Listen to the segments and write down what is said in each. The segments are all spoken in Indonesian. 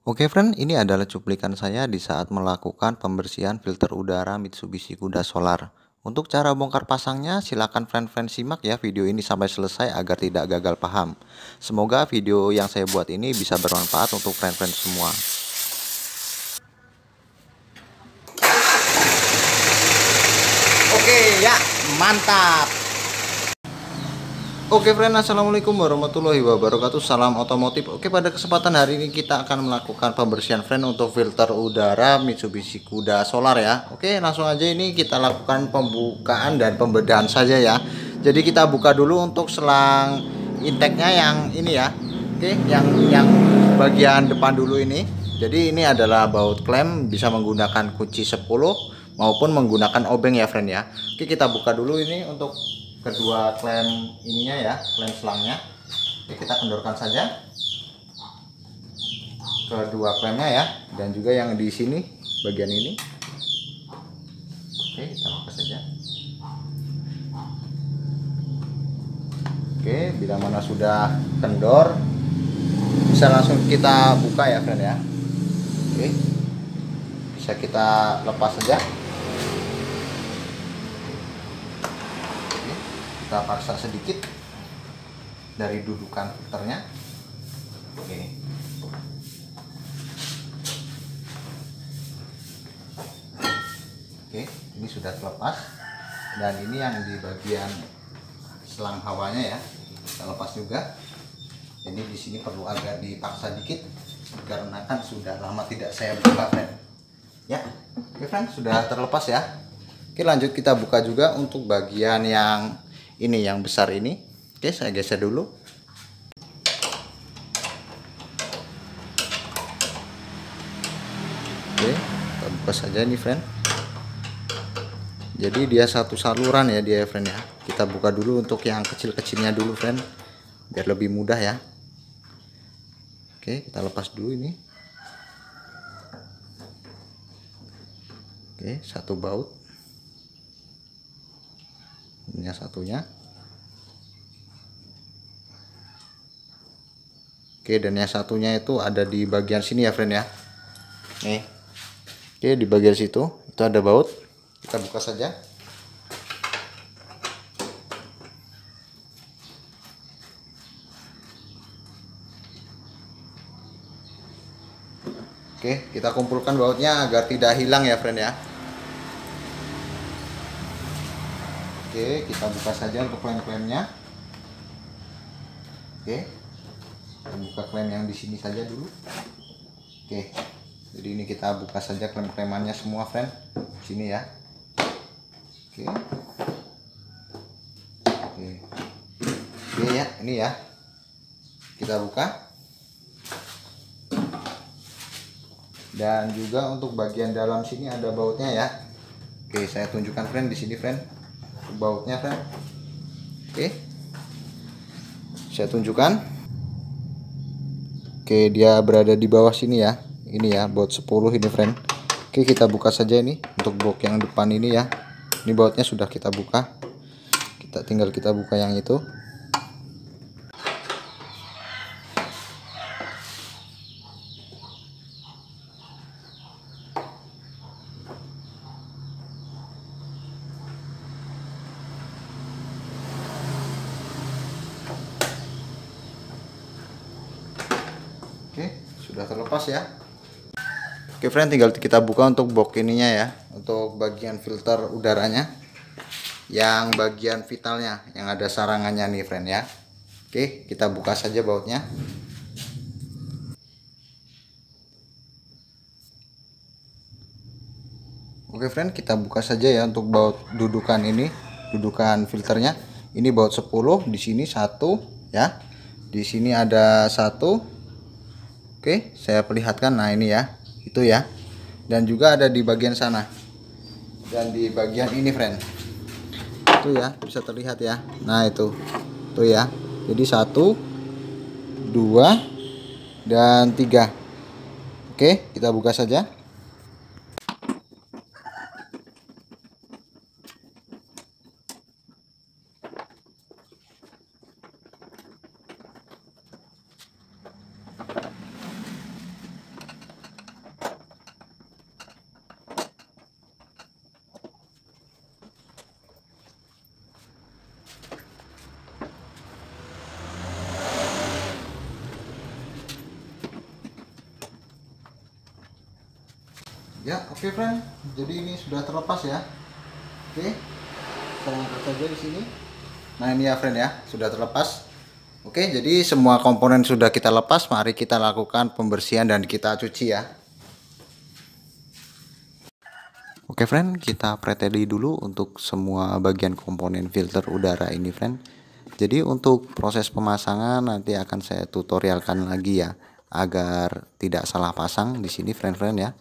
Oke friend, ini adalah cuplikan saya di saat melakukan pembersihan filter udara Mitsubishi Kuda Solar. Untuk cara bongkar pasangnya, silakan friend-friend simak ya video ini sampai selesai agar tidak gagal paham. Semoga video yang saya buat ini bisa bermanfaat untuk friend-friend semua. Oke ya, mantap. Oke friend, assalamualaikum warahmatullahi wabarakatuh. Salam otomotif. Oke, pada kesempatan hari ini kita akan melakukan pembersihan friend untuk filter udara Mitsubishi Kuda Solar ya. Oke, langsung aja ini kita lakukan pembukaan dan pembedahan saja ya. Jadi kita buka dulu untuk selang intake-nya yang ini ya. Oke, yang bagian depan dulu ini. Jadi ini adalah baut klem, bisa menggunakan kunci 10 maupun menggunakan obeng ya friend ya. Oke, kita buka dulu ini untuk kedua klem ininya ya, klem selangnya. Oke, kita kendorkan saja kedua klemnya ya, dan juga yang di sini bagian ini. Oke, kita buka saja. Oke, bila mana sudah kendor bisa langsung kita buka ya friend ya. Oke, bisa kita lepas saja. Oke, kita paksa sedikit dari dudukan filternya. Oke, oke, ini sudah terlepas, dan ini yang di bagian selang hawanya ya kita lepas juga. Jadi di sini perlu agak dipaksa dikit karena kan sudah lama tidak saya buka friend ya. Oke friend, sudah terlepas ya. Oke, lanjut kita buka juga untuk bagian yang ini, yang besar ini. Oke, saya geser dulu. Oke, kita buka saja nih friend. Jadi dia satu saluran ya dia friend ya. Kita buka dulu untuk yang kecil-kecilnya dulu friend, biar lebih mudah ya. Oke, kita lepas dulu ini. Oke, satu baut. Ini yang satunya. Oke, dan yang satunya itu ada di bagian sini ya friend ya. Nih. Oke, di bagian situ itu ada baut. Kita buka saja. Oke, kita kumpulkan bautnya agar tidak hilang ya friend ya. Oke, kita buka saja untuk klem-klemnya. Oke, kita buka klem yang di sini saja dulu. Oke, jadi ini kita buka saja klem-klemannya semua friend, sini ya. Oke, oke, oke ya, ini ya. Kita buka. Dan juga untuk bagian dalam sini ada bautnya ya. Oke, saya tunjukkan friend di sini friend, bautnya friend. Oke, saya tunjukkan. Oke, dia berada di bawah sini ya. Ini ya, baut 10 ini friend. Oke, kita buka saja ini untuk box yang depan ini ya. Ini bautnya sudah kita buka. Tinggal kita buka yang itu. Oke, sudah terlepas ya. Oke friend, tinggal kita buka untuk box ininya ya, untuk bagian filter udaranya, yang bagian vitalnya, yang ada sarangannya nih friend ya. Oke, kita buka saja bautnya. Oke friend, kita buka saja ya untuk baut dudukan ini, dudukan filternya. Ini baut 10, di sini satu ya. Di sini ada satu. Oke, saya perlihatkan. Nah, ini ya. Itu ya. Dan juga ada di bagian sana. Dan di bagian ini, friend. Itu ya, bisa terlihat ya. Nah, itu. Tuh ya. Jadi 1, 2, dan 3. Oke, kita buka saja. Ya, oke friend. Jadi ini sudah terlepas ya. Oke. Kita angkat saja di sini. Nah, ini ya friend ya, sudah terlepas. Oke, jadi semua komponen sudah kita lepas. Mari kita lakukan pembersihan dan kita cuci ya. Oke friend, kita preteli dulu untuk semua bagian komponen filter udara ini friend. Jadi untuk proses pemasangan nanti akan saya tutorialkan lagi ya, agar tidak salah pasang di sini friend-friend ya.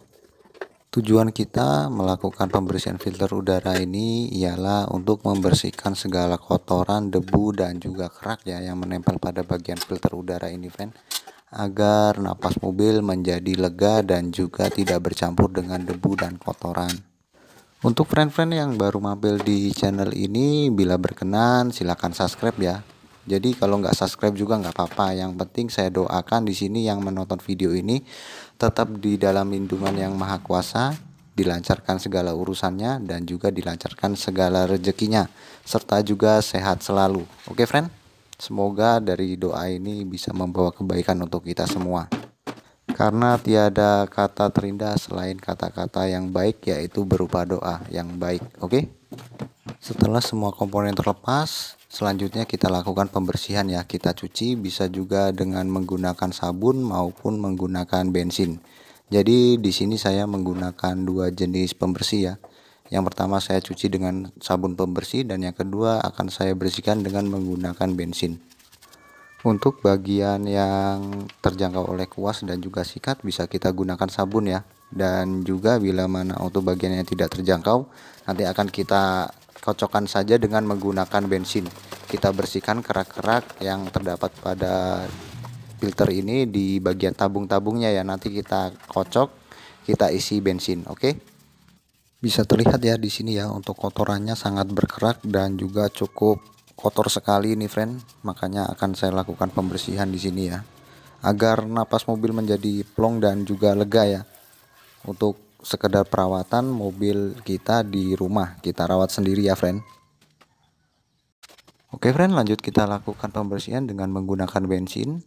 Tujuan kita melakukan pembersihan filter udara ini ialah untuk membersihkan segala kotoran, debu, dan juga kerak ya yang menempel pada bagian filter udara ini, friend, agar napas mobil menjadi lega dan juga tidak bercampur dengan debu dan kotoran. Untuk friend-friend yang baru mampir di channel ini, bila berkenan silahkan subscribe ya. Jadi kalau nggak subscribe juga nggak apa-apa. Yang penting saya doakan di sini yang menonton video ini tetap di dalam lindungan yang maha kuasa, dilancarkan segala urusannya dan juga dilancarkan segala rezekinya, serta juga sehat selalu. Oke friend, semoga dari doa ini bisa membawa kebaikan untuk kita semua. Karena tiada kata terindah selain kata-kata yang baik, yaitu berupa doa yang baik. Oke? Setelah semua komponen terlepas, selanjutnya kita lakukan pembersihan ya. Kita cuci bisa juga dengan menggunakan sabun maupun menggunakan bensin. Jadi di sini saya menggunakan dua jenis pembersih ya. Yang pertama saya cuci dengan sabun pembersih dan yang kedua akan saya bersihkan dengan menggunakan bensin. Untuk bagian yang terjangkau oleh kuas dan juga sikat bisa kita gunakan sabun ya. Dan juga bila mana untuk bagian yang tidak terjangkau, nanti akan kita kocokkan saja dengan menggunakan bensin. Kita bersihkan kerak-kerak yang terdapat pada filter ini di bagian tabung-tabungnya ya. Nanti kita kocok, kita isi bensin, oke? Bisa terlihat ya di sini ya, untuk kotorannya sangat berkerak dan juga cukup kotor sekali nih friend. Makanya akan saya lakukan pembersihan di sini ya, agar napas mobil menjadi plong dan juga lega ya. Untuk sekedar perawatan mobil kita di rumah, kita rawat sendiri ya friend. Oke friend, lanjut kita lakukan pembersihan dengan menggunakan bensin.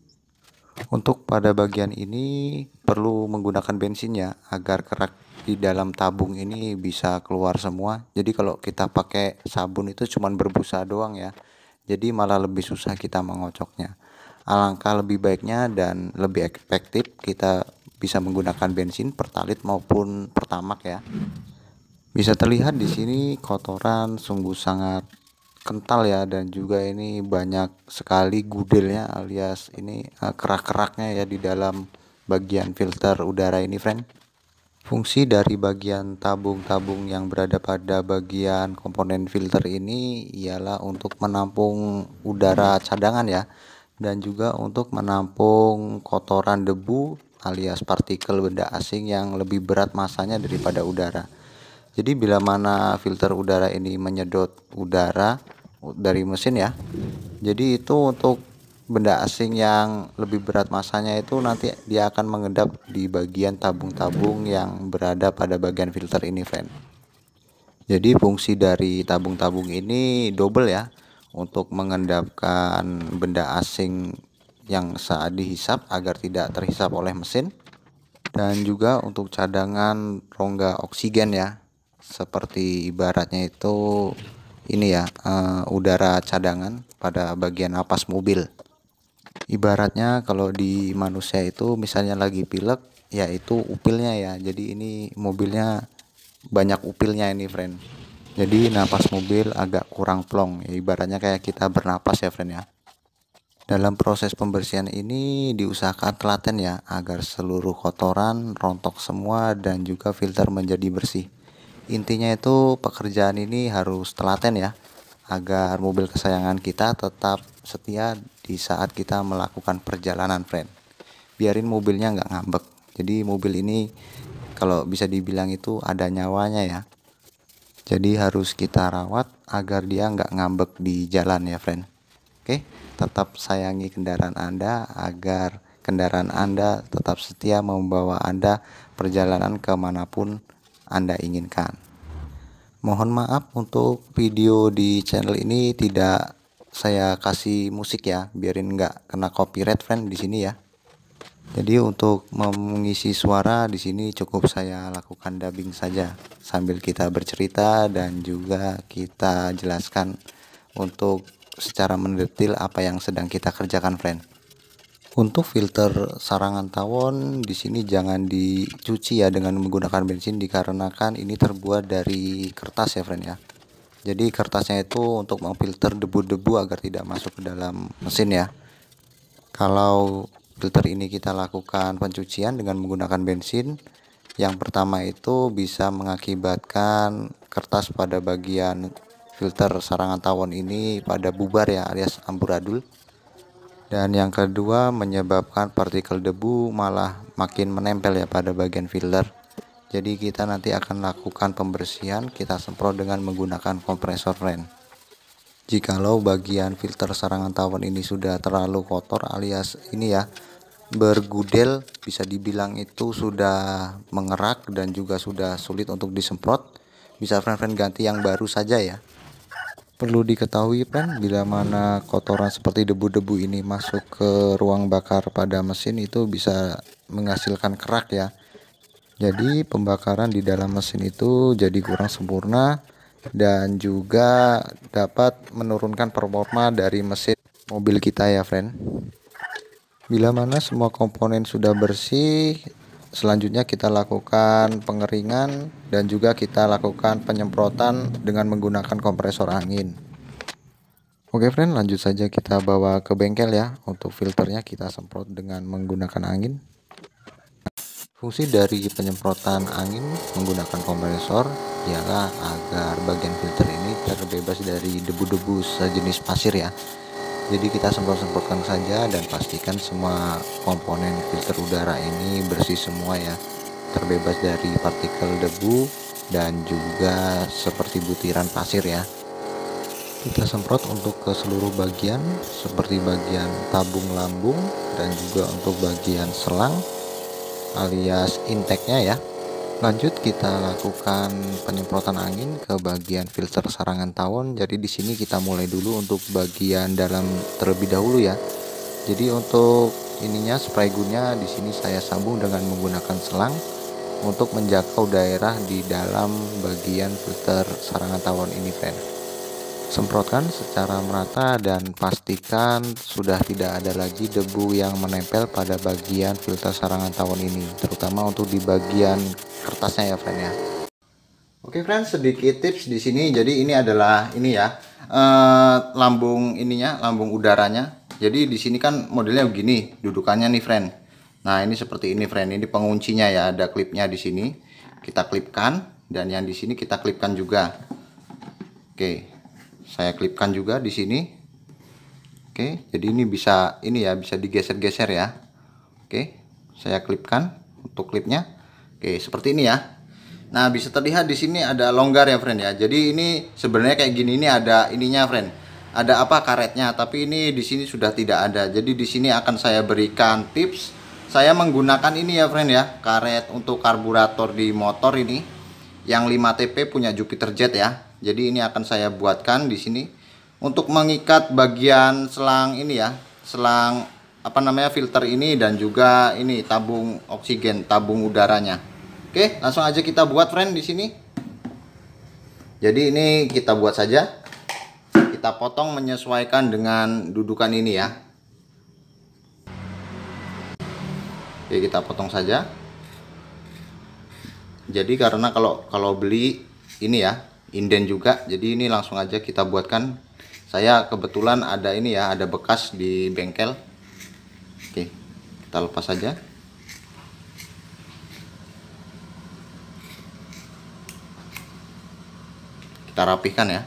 Untuk pada bagian ini perlu menggunakan bensin ya, agar kerak di dalam tabung ini bisa keluar semua. Jadi kalau kita pakai sabun itu cuman berbusa doang ya, jadi malah lebih susah kita mengocoknya. Alangkah lebih baiknya dan lebih efektif kita bisa menggunakan bensin pertalit maupun pertamak ya. Bisa terlihat di sini kotoran sungguh sangat kental ya, dan juga ini banyak sekali gudelnya alias ini kerak-keraknya ya di dalam bagian filter udara ini friend. Fungsi dari bagian tabung-tabung yang berada pada bagian komponen filter ini ialah untuk menampung udara cadangan ya, dan juga untuk menampung kotoran debu alias partikel benda asing yang lebih berat masanya daripada udara. Jadi bila mana filter udara ini menyedot udara dari mesin ya, jadi itu untuk benda asing yang lebih berat masanya itu nanti dia akan mengendap di bagian tabung-tabung yang berada pada bagian filter ini friend. Jadi fungsi dari tabung-tabung ini double ya, untuk mengendapkan benda asing yang saat dihisap agar tidak terhisap oleh mesin, dan juga untuk cadangan rongga oksigen ya, seperti ibaratnya itu ini ya, udara cadangan pada bagian napas mobil. Ibaratnya kalau di manusia itu misalnya lagi pilek, yaitu upilnya ya. Jadi ini mobilnya banyak upilnya ini friend. Jadi napas mobil agak kurang plong ya, ibaratnya kayak kita bernapas ya friend ya. Dalam proses pembersihan ini diusahakan telaten ya, agar seluruh kotoran rontok semua dan juga filter menjadi bersih. Intinya itu pekerjaan ini harus telaten ya, agar mobil kesayangan kita tetap setia di saat kita melakukan perjalanan friend. Biarin mobilnya nggak ngambek. Jadi mobil ini kalau bisa dibilang itu ada nyawanya ya. Jadi harus kita rawat agar dia nggak ngambek di jalan ya friend. Oke, tetap sayangi kendaraan Anda agar kendaraan Anda tetap setia membawa Anda perjalanan kemanapun Anda inginkan. Mohon maaf untuk video di channel ini tidak saya kasih musik ya, biarin nggak kena copyright friend di sini ya. Jadi untuk mengisi suara di sini cukup saya lakukan dubbing saja sambil kita bercerita dan juga kita jelaskan untuk secara mendetil apa yang sedang kita kerjakan, friend. Untuk filter sarangan tawon di sini jangan dicuci ya dengan menggunakan bensin dikarenakan ini terbuat dari kertas ya, friend ya. Jadi kertasnya itu untuk memfilter debu-debu agar tidak masuk ke dalam mesin ya. Kalau filter ini kita lakukan pencucian dengan menggunakan bensin, yang pertama itu bisa mengakibatkan kertas pada bagian filter sarangan tawon ini pada bubar ya, alias amburadul. Dan yang kedua menyebabkan partikel debu malah makin menempel ya pada bagian filter. Jadi kita nanti akan lakukan pembersihan, kita semprot dengan menggunakan kompresor, friend. Jikalau bagian filter sarangan tawon ini sudah terlalu kotor alias ini ya bergudel, bisa dibilang itu sudah mengerak dan juga sudah sulit untuk disemprot, bisa friend-friend ganti yang baru saja ya. Perlu diketahui, friend, bila mana kotoran seperti debu-debu ini masuk ke ruang bakar pada mesin itu bisa menghasilkan kerak ya. Jadi pembakaran di dalam mesin itu jadi kurang sempurna dan juga dapat menurunkan performa dari mesin mobil kita ya, friend. Bila mana semua komponen sudah bersih, selanjutnya kita lakukan pengeringan dan juga kita lakukan penyemprotan dengan menggunakan kompresor angin. Oke, friend, lanjut saja kita bawa ke bengkel ya. Untuk filternya kita semprot dengan menggunakan angin. Fungsi dari penyemprotan angin menggunakan kompresor ialah agar bagian filter ini terbebas dari debu-debu sejenis pasir ya. Jadi kita semprot-semprotkan saja dan pastikan semua komponen filter udara ini bersih semua ya, terbebas dari partikel debu dan juga seperti butiran pasir ya. Kita semprot untuk ke seluruh bagian seperti bagian tabung lambung dan juga untuk bagian selang alias intake-nya ya. Lanjut kita lakukan penyemprotan angin ke bagian filter sarangan tawon. Jadi di sini kita mulai dulu untuk bagian dalam terlebih dahulu ya. Jadi untuk ininya spray gunnya di sini saya sambung dengan menggunakan selang untuk menjangkau daerah di dalam bagian filter sarangan tawon ini, friend. Semprotkan secara merata dan pastikan sudah tidak ada lagi debu yang menempel pada bagian filter sarangan tawon ini, terutama untuk di bagian kertasnya ya, friend ya. Oke, friend, sedikit tips di sini. Jadi ini adalah ini ya, lambung ininya, lambung udaranya. Jadi di sini kan modelnya begini dudukannya nih, friend. Nah, ini seperti ini, friend. Ini penguncinya ya, ada klipnya di sini. Kita klipkan dan yang di sini kita klipkan juga. Oke. Saya klipkan juga di sini. Oke, jadi ini bisa bisa digeser-geser ya. Oke, saya klipkan untuk klipnya. Oke, seperti ini ya. Nah, bisa terlihat di sini ada longgar ya, friend ya. Jadi ini sebenarnya kayak gini, ini ada ininya, friend. Ada apa karetnya, tapi ini di sini sudah tidak ada. Jadi di sini akan saya berikan tips. Saya menggunakan ini ya, friend ya, karet untuk karburator di motor ini yang 5TP punya Jupiter Jet ya. Jadi ini akan saya buatkan di sini untuk mengikat bagian selang ini ya, selang filter ini dan juga ini tabung oksigen, tabung udaranya. Oke, langsung aja kita buat, friend, di sini. Jadi ini kita buat saja. Kita potong menyesuaikan dengan dudukan ini ya. Oke, kita potong saja. Jadi karena kalau beli ini ya inden juga, jadi ini langsung aja kita buatkan. Saya kebetulan ada ini ya, ada bekas di bengkel. Oke, kita lepas saja. Kita rapihkan ya.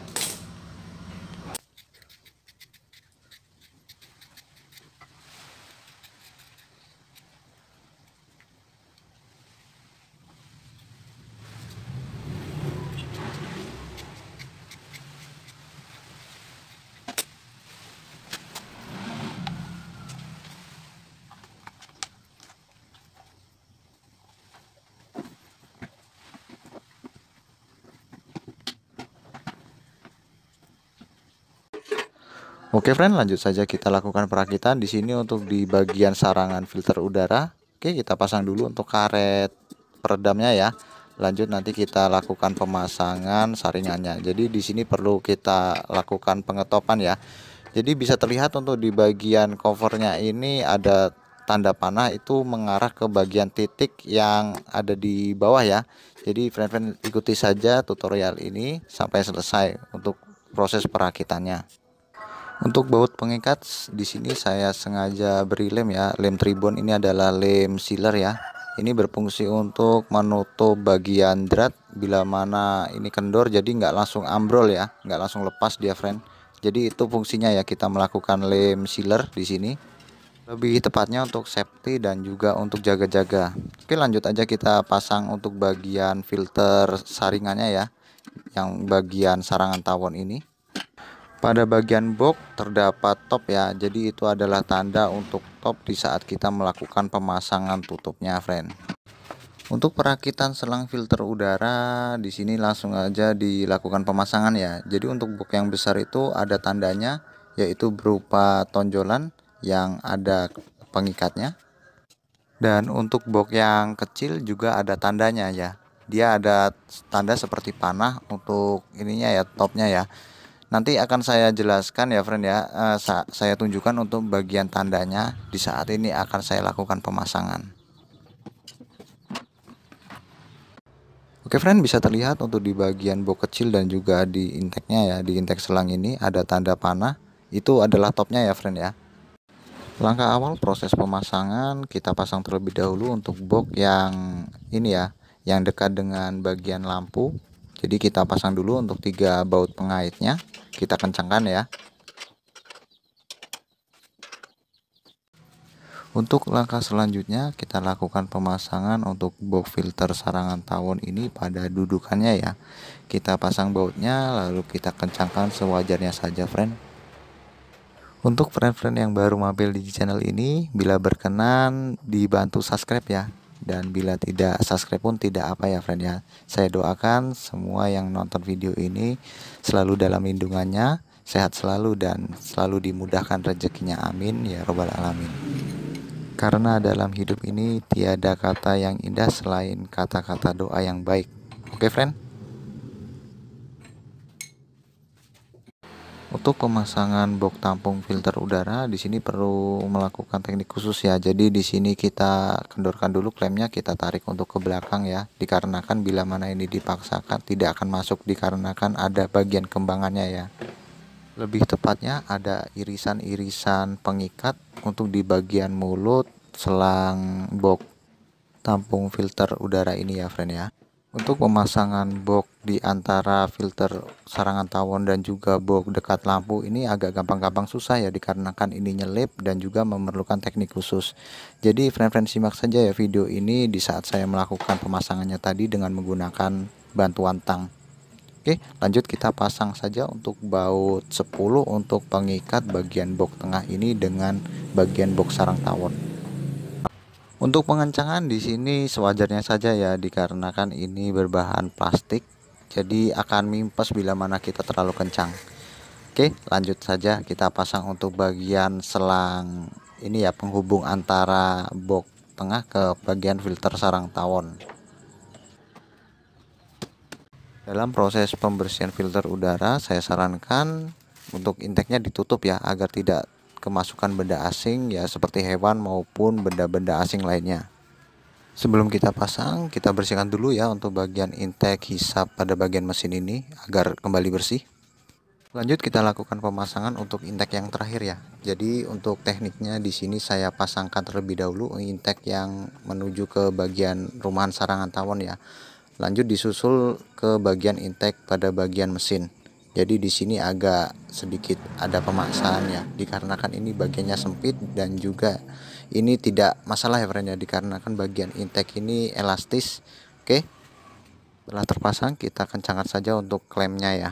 Oke friend, lanjut saja kita lakukan perakitan di sini untuk di bagian sarangan filter udara. Oke, kita pasang dulu untuk karet peredamnya ya. Lanjut nanti kita lakukan pemasangan saringannya. Jadi di sini perlu kita lakukan pengetopan ya. Jadi bisa terlihat untuk di bagian covernya ini ada tanda panah itu mengarah ke bagian titik yang ada di bawah ya. Jadi friend-friend ikuti saja tutorial ini sampai selesai untuk proses perakitannya. Untuk baut pengikat di sini saya sengaja beri lem ya. Lem tribon ini adalah lem sealer ya. Ini berfungsi untuk menutup bagian drat bila mana ini kendor, jadi nggak langsung ambrol ya, nggak langsung lepas dia friend. Jadi itu fungsinya ya, kita melakukan lem sealer di sini. Lebih tepatnya untuk safety dan juga untuk jaga-jaga. Oke, lanjut aja kita pasang untuk bagian filter saringannya ya, yang bagian sarangan tawon ini. Pada bagian box terdapat top ya, jadi itu adalah tanda untuk top di saat kita melakukan pemasangan tutupnya friend. Untuk perakitan selang filter udara di sini langsung aja dilakukan pemasangan ya. Jadi untuk box yang besar itu ada tandanya, yaitu berupa tonjolan yang ada pengikatnya. Dan untuk box yang kecil juga ada tandanya ya. Dia ada tanda seperti panah untuk ininya ya, topnya ya. Nanti akan saya jelaskan ya friend ya, saya tunjukkan untuk bagian tandanya di saat ini akan saya lakukan pemasangan. Oke friend, bisa terlihat untuk di bagian box kecil dan juga di inteknya ya, di intek selang ini ada tanda panah, itu adalah topnya ya friend ya. Langkah awal proses pemasangan, kita pasang terlebih dahulu untuk box yang ini ya, yang dekat dengan bagian lampu. Jadi kita pasang dulu untuk 3 baut pengaitnya, kita kencangkan ya. Untuk langkah selanjutnya kita lakukan pemasangan untuk box filter sarangan tawon ini pada dudukannya ya. Kita pasang bautnya lalu kita kencangkan sewajarnya saja friend. Untuk friend-friend yang baru mampir di channel ini, bila berkenan dibantu subscribe ya. Dan bila tidak subscribe pun tidak apa ya friend ya. Saya doakan semua yang nonton video ini selalu dalam lindungannya, sehat selalu dan selalu dimudahkan rezekinya, amin ya robbal alamin. Karena dalam hidup ini tiada kata yang indah selain kata-kata doa yang baik. Oke friend. Untuk pemasangan box tampung filter udara di sini perlu melakukan teknik khusus ya. Jadi di sini kita kendorkan dulu klemnya, kita tarik untuk ke belakang ya. Dikarenakan bila mana ini dipaksakan tidak akan masuk dikarenakan ada bagian kembangannya ya. Lebih tepatnya ada irisan-irisan pengikat untuk di bagian mulut selang box tampung filter udara ini ya friend ya. Untuk pemasangan box di antara filter sarangan tawon dan juga box dekat lampu ini agak gampang-gampang susah ya, dikarenakan ini nyelip dan juga memerlukan teknik khusus. Jadi friend-friend simak saja ya video ini di saat saya melakukan pemasangannya tadi dengan menggunakan bantuan tang. Oke, lanjut kita pasang saja untuk baut 10 untuk pengikat bagian box tengah ini dengan bagian box sarang tawon. Untuk pengencangan di sini sewajarnya saja ya, dikarenakan ini berbahan plastik, jadi akan mimpes bila mana kita terlalu kencang. Oke, lanjut saja kita pasang untuk bagian selang ini ya, penghubung antara box tengah ke bagian filter sarang tawon. Dalam proses pembersihan filter udara, saya sarankan untuk inteknya ditutup ya, agar tidak kemasukan benda asing ya, seperti hewan maupun benda-benda asing lainnya. Sebelum kita pasang, kita bersihkan dulu ya untuk bagian intek hisap pada bagian mesin ini agar kembali bersih. Lanjut kita lakukan pemasangan untuk intek yang terakhir ya. Jadi untuk tekniknya di sini saya pasangkan terlebih dahulu intek yang menuju ke bagian rumahan sarangan tawon ya. Lanjut disusul ke bagian intek pada bagian mesin. Jadi di sini agak sedikit ada pemaksaan ya, dikarenakan ini bagiannya sempit dan juga ini tidak masalah ya friend ya, dikarenakan bagian intek ini elastis. Oke, setelah terpasang kita kencangkan saja untuk klemnya ya.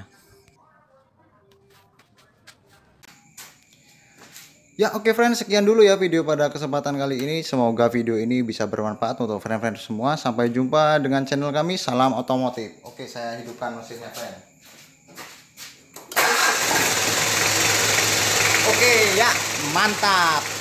Ya oke friend, sekian dulu ya video pada kesempatan kali ini. Semoga video ini bisa bermanfaat untuk friend-friend semua. Sampai jumpa dengan channel kami, salam otomotif. Oke, saya hidupkan mesinnya friend. ya. Mantap.